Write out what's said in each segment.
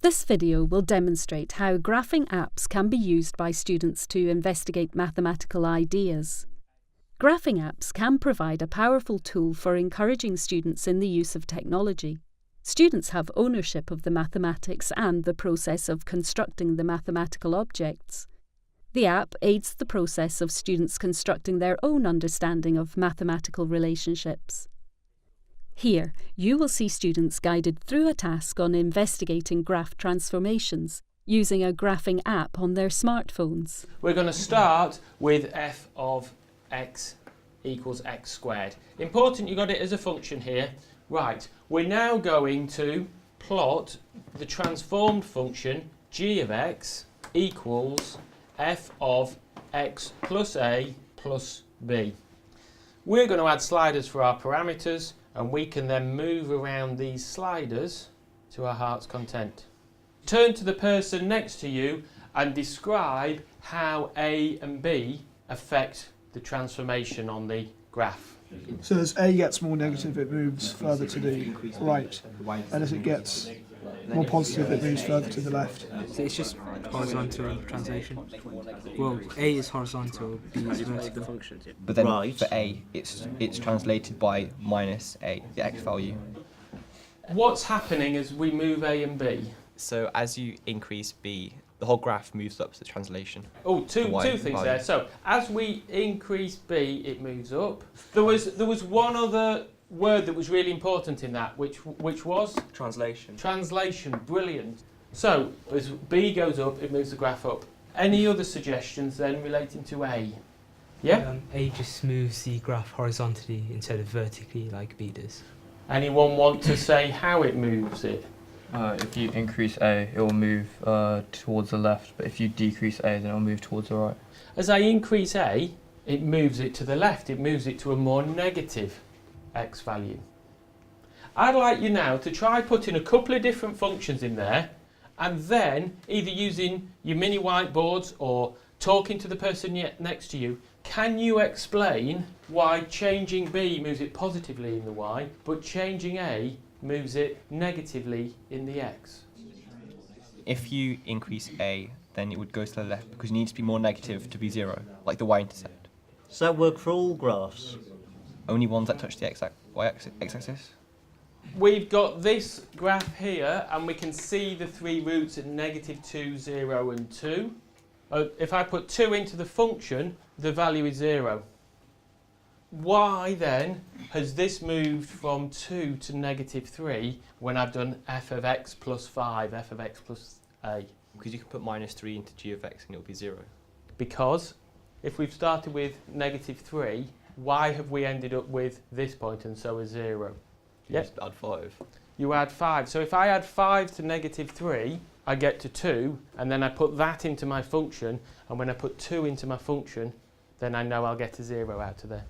This video will demonstrate how graphing apps can be used by students to investigate mathematical ideas. Graphing apps can provide a powerful tool for encouraging students in the use of technology. Students have ownership of the mathematics and the process of constructing the mathematical objects. The app aids the process of students constructing their own understanding of mathematical relationships. Here, you will see students guided through a task on investigating graph transformations using a graphing app on their smartphones. We're going to start with f of x equals x squared. Important, you got it as a function here. Right, we're now going to plot the transformed function g of x equals f of x plus a plus b. We're going to add sliders for our parameters, and we can then move around these sliders to our heart's content. Turn to the person next to you and describe how A and B affect the transformation on the graph. So as A gets more negative, it moves further to the right, and as it gets more positive, it moves further to the left. So it's just horizontal translation. Well, A is horizontal, B is vertical. But then for A, it's translated by minus A, the x value. What's happening as we move A and B? So as you increase B, the whole graph moves up to the translation. Oh, two things there. So as we increase B, it moves up. There was one other word that was really important in that, which was? Translation. Translation, brilliant. So as B goes up, it moves the graph up. Any other suggestions then relating to A? Yeah? A just moves the graph horizontally instead of vertically like B does. Anyone want to say how it moves it? If you increase A, it will move towards the left, but if you decrease A, then it will move towards the right. As I increase A, it moves it to the left. It moves it to a more negative x value. I'd like you now to try putting a couple of different functions in there, and then either using your mini whiteboards or talking to the person next to you, can you explain why changing B moves it positively in the y, but changing A moves it negatively in the x? If you increase A, then it would go to the left because it needs to be more negative to be 0, like the y-intercept. Does that work for all graphs? Only ones that touch the x-axis? We've got this graph here, and we can see the three roots at -2, 0 and 2. If I put 2 into the function, the value is 0. Why then has this moved from 2 to -3 when I've done f of x plus 5, f of x plus a? Because you can put -3 into g of x and it will be 0. Because if we've started with -3, why have we ended up with this point and so a 0? You just add 5. You add 5. So if I add 5 to -3, I get to 2, and then I put that into my function, and when I put 2 into my function, then I know I'll get a 0 out of there.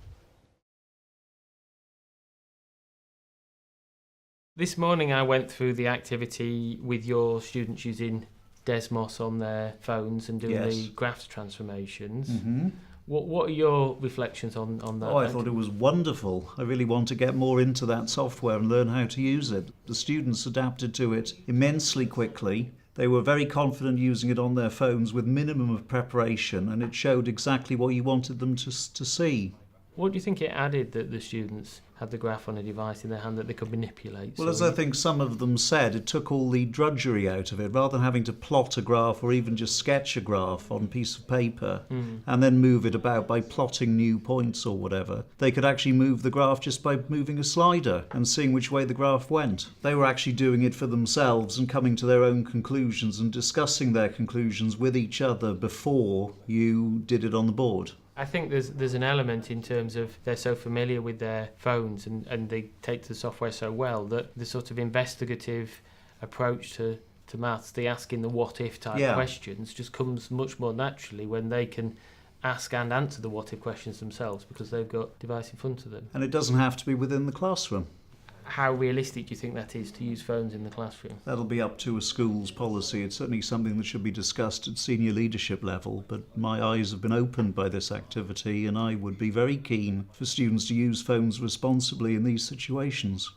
This morning I went through the activity with your students using Desmos on their phones and doing the graphs transformations. Mm-hmm. What are your reflections on that? Oh, I thought it was wonderful. I really want to get more into that software and learn how to use it. The students adapted to it immensely quickly. They were very confident using it on their phones with minimum of preparation, and it showed exactly what you wanted them to see. What do you think it added that the students had the graph on a device in their hand that they could manipulate? Well, as I think some of them said, it took all the drudgery out of it. Rather than having to plot a graph or even just sketch a graph on a piece of paper and then move it about by plotting new points or whatever, they could actually move the graph just by moving a slider and seeing which way the graph went. They were actually doing it for themselves and coming to their own conclusions and discussing their conclusions with each other before you did it on the board. I think there's an element in terms of they're so familiar with their phones and they take to the software so well that the sort of investigative approach to maths, the asking the what if type questions just comes much more naturally when they can ask and answer the what if questions themselves because they've got a device in front of them. And it doesn't have to be within the classroom. How realistic do you think that is to use phones in the classroom? That'll be up to a school's policy. It's certainly something that should be discussed at senior leadership level, but my eyes have been opened by this activity and I would be very keen for students to use phones responsibly in these situations.